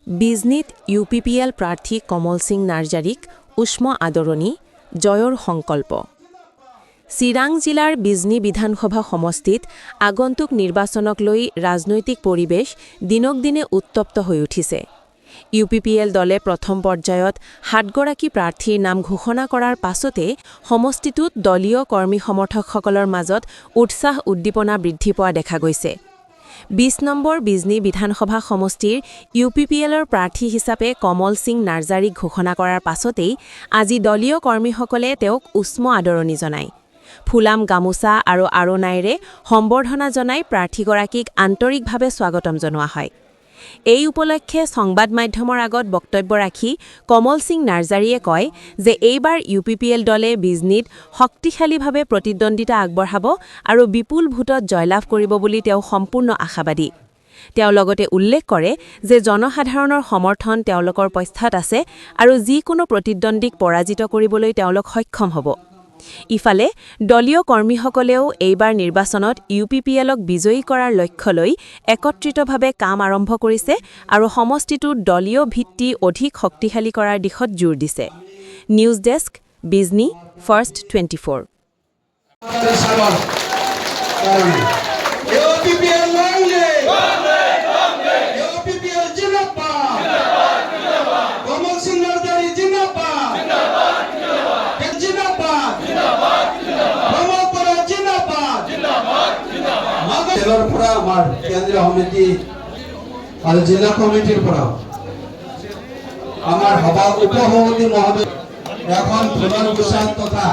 বিজনীত UPPL প্ৰাৰ্থী কমল সিং নাৰ্জাৰীক উষ্ম আদৰণি, জয়ৰ সংকল্প। চিৰাং জিলাৰ বিজনী বিধানসভা সমষ্টিত আগন্তুক নিৰ্বাচনক লৈ ৰাজনৈতিক পৰিৱেশ দিনক দিনে উত্তপ্ত হৈ উঠিছে। UPPL দলে প্ৰথম পৰ্যায়ত 7 গৰাকী প্ৰাৰ্থীৰ নাম ঘোষণা কৰাৰ পাছতে সমষ্টিটোত দলীয় কৰ্মী সমৰ্থকসকলৰ মাজত উৎসাহ উদ্দীপনা বৃদ্ধি পোৱা দেখা গৈছে। 20 নম্বৰ বিজনী বিধানসভা সমষ্টিৰ UPPLৰ প্ৰাৰ্থী হিচাপে কমল সিং নাৰ্জাৰীক ঘোষণা কৰাৰ পাছতেই আজি দলীয় কৰ্মীসকলে তেওঁক উষ্ম আদৰণি জনায়। ফুলাম গামোচা আৰু আৰণাইৰে সম্বৰ্ধনা জনাই প্ৰাৰ্থীগৰাকীক আন্তৰিকভাৱে স্বাগতম জনোৱা হয়। এই উপলক্ষে সংবাদ মাধ্যমৰ আগত বক্তব্য ৰাখি কমল সিং নাৰ্জাৰীয়ে কয় যে এইবাৰ UPPL দলে বিজনীত শক্তিশালীভাৱে প্ৰতিদ্বন্দ্বিতা আগবঢ়াব আৰু বিপুল ভোটত জয়লাভ কৰিব বুলি তেওঁ সম্পূৰ্ণ আশাবাদী। তেওঁ লগতে উল্লেখ কৰে যে জনসাধাৰণৰ সমৰ্থন তেওঁলোকৰ পক্ষত আছে আৰু যিকোনো প্ৰতিদ্বন্দ্বীক পৰাজিত কৰিবলৈ তেওঁলোক সক্ষম হ'ব। ইফালে দলীয় কৰ্মীসকলেও এইবাৰ নিৰ্বাচনত UPPLক বিজয়ী কৰাৰ লক্ষ্য লৈ একত্ৰিতভাৱে কাম আৰম্ভ কৰিছে আৰু সমষ্টিটোৰ দলীয় ভিত্তি অধিক শক্তিশালী কৰাৰ দিশত জোৰ দিছে। News desk, Bijni first 24। আমার কেন্দ্রীয় সমিতি আর জেলা কমিটির আমার উপসভাপতি মহোদয় এখন প্রধান গোসাই তথা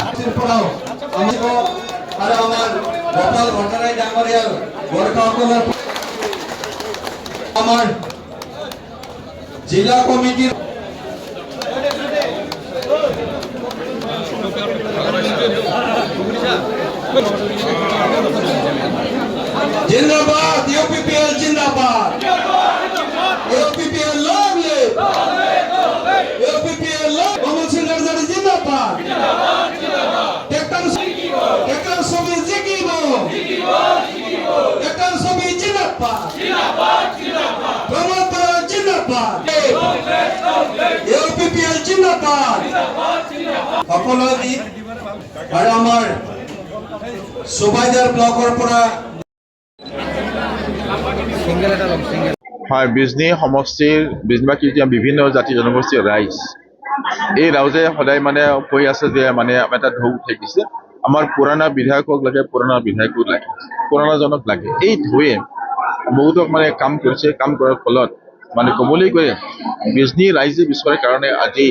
আমার গোপাল ভট্টারায় ডাঙরিয়ার বরকাসকলের আমার জেলা কমিটির जिंदाबाद UPPL जिंदाबाद UPPL long live UPPL long Kamal Singh Narzary जिंदाबाद टेक्टर सभी जिगिबो टेक्टर सभी जिंदाबाद प्रमोद बरा जिंदाबाद UPPL जिंदाबाद সকলোদি আৰু আমাৰ সুবাইদাৰ ব্লকৰ পৰা হয়, বিজনী সমষ্টিৰ বিজনীবাসী বিভিন্ন জাতি জনগোষ্ঠীৰ ৰাইজ এই ৰাইজে সদায় কৈ আছে যে এটা ঢৌ উঠাই দিছে, আমাৰ পুৰণা বিধায়কক লাগে, পুৰণা বিধায়কক লাগে, পুৰণাজনক লাগে। এই ঢৌৱে বহুতক কাম কৰিছে, কাম কৰাৰ ফলত ক'বলৈ গ'লে বিজনী ৰাইজে বিচৰাৰ কাৰণে আজি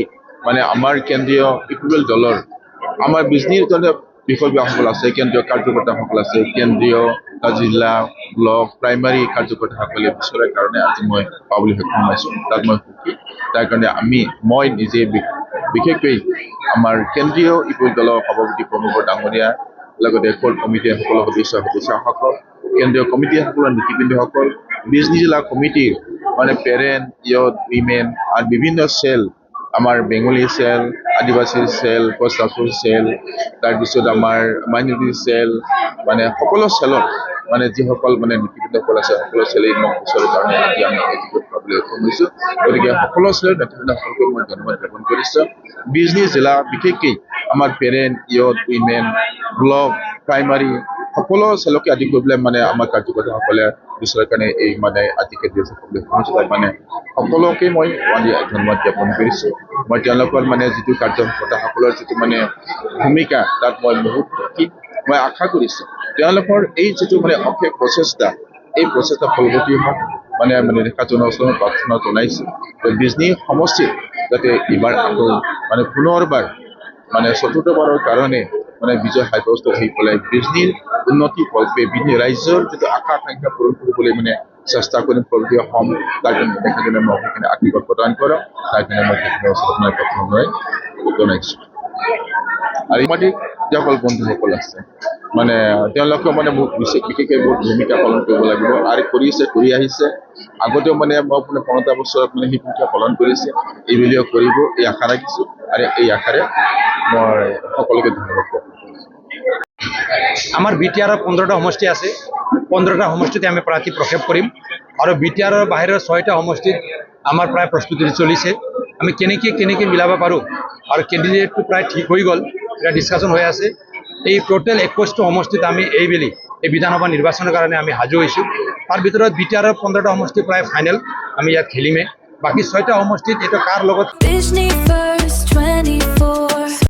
আমাৰ কেন্দ্ৰীয় UPPL দলৰ আমাৰ বিজনীৰ বিষয়ববীয়াসকল আছে, কেন্দ্ৰীয় কাৰ্যকৰ্তাসকল আছে, কেন্দ্ৰীয় জিলা ব্লক প্ৰাইমাৰী কাৰ্যকৰ্তাসকলে বিচৰাৰ কাৰণে আজি মই পাবলৈ সক্ষম হৈছোঁ। তাত মই সুখী। তাৰ কাৰণে মই নিজে বিশেষকৈ আমাৰ কেন্দ্ৰীয় UPPL দলৰ সভাপতি প্ৰমোদ ডাঙৰীয়া, লগতে কোৰ কমিটিৰ সকলো সদস্যসকল, কেন্দ্ৰীয় কমিটিসকলৰ নীতিবৃন্দসকল, বিজনী জিলা কমিটিৰ পেৰেণ্ট, ইয়থ, উইমেন আৰু বিভিন্ন চেল, আমাৰ বেংগলী চেল, আদিবাসী চেল, কচাফুৰ চেল, তাৰপিছত আমাৰ মাইনৰিটি চেল, সকলো চেলত যিসকল নীতিবৃন্দসকল আছে, সকলো চেলেই মোক বিচৰাৰ কাৰণে আজি আমি এটিকট পাবলৈ সক্ষম হৈছোঁ। গতিকে সকলো চেলৰ নেতৃবৃন্দসকলক মই ধন্যবাদ জ্ঞাপন কৰিছোঁ। বিজনী জিলা বিশেষকৈ আমাৰ parent, youth, women, block, primary সকলো চেলকে আদি কৰি পেলাই আমাৰ কাৰ্যকৰ্তাসকলে বিচৰাৰ কাৰণে এই আজি কেন্দ্ৰীয় পাবলৈ সক্ষম হৈছোঁ। সকলোকে মই ধন্যবাদ জ্ঞাপন কৰিছোঁ। মই তেওঁলোকৰ যিটো কাৰ্যকৰ্তাসকলৰ যিটো ভূমিকা, তাত মই বহুত সুখী। মই আশা কৰিছোঁ তেওঁলোকৰ এই যিটো অশেষ প্ৰচেষ্টা, এই প্ৰচেষ্টা ফলৱতী হওক। নিৰীক্ষা জনসাধাৰণক প্ৰাৰ্থনা জনাইছোঁ বিজনী সমষ্টিত যাতে এইবাৰ আকৌ পুনৰবাৰ চতুৰ্থবাৰৰ কাৰণে বিজয় সাব্যস্ত হৈ পেলাই বিজনীৰ উন্নতি কল্পে বিজনী ৰাইজৰ যিটো আশা আকাংক্ষা পূৰণ কৰিবলৈ চেষ্টা কৰিম, ফলপ্ৰসূ হ'ম। তাৰ কাৰণে তেখেতজনে মোক সেইখিনি আশীৰ্বাদ প্ৰদান কৰক। তাৰ কাৰণে মই তেখেতৰ জনাইছোঁ। আৰু সাংবাদিক যিসকল বন্ধুসকল আছে তেওঁলোকেও মোক বিশেষকৈ বহুত ভূমিকা পালন কৰিব লাগিব আৰু কৰি আহিছে। আগতেও মই 15 বছৰত সেই ভূমিকা পালন কৰিছে, এইবুলিও কৰিব, এই আশা ৰাখিছোঁ। আৰু এই আশাৰে মই সকলোকে ধন্যবাদ দিওঁ। আমার বিটিআরের 15টা সমষ্টি আছে। 15টা সমষ্টিতে আমি প্রার্থী প্রক্ষেপ করিম। আর বিটিআরের বাহিরের 6টা সমষ্টিত আমাৰ প্ৰায় প্ৰস্তুতি চলিছে আমি কেনেকৈ মিলাব পাৰোঁ আৰু কেণ্ডিডেটটো প্ৰায় ঠিক হৈ গ'ল এটা ডিছকাশ্যন হৈ আছে এই টোটেল 21টা সমষ্টিত আমি এইবেলি এই বিধানসভা নিৰ্বাচনৰ কাৰণে আমি সাজু হৈছোঁ তাৰ ভিতৰত বিটিআৰৰ 15টা সমষ্টি প্ৰায় ফাইনেল আমি ইয়াত খেলিমে বাকী 6টা সমষ্টিত এইটো কাৰ লগত Disney First 24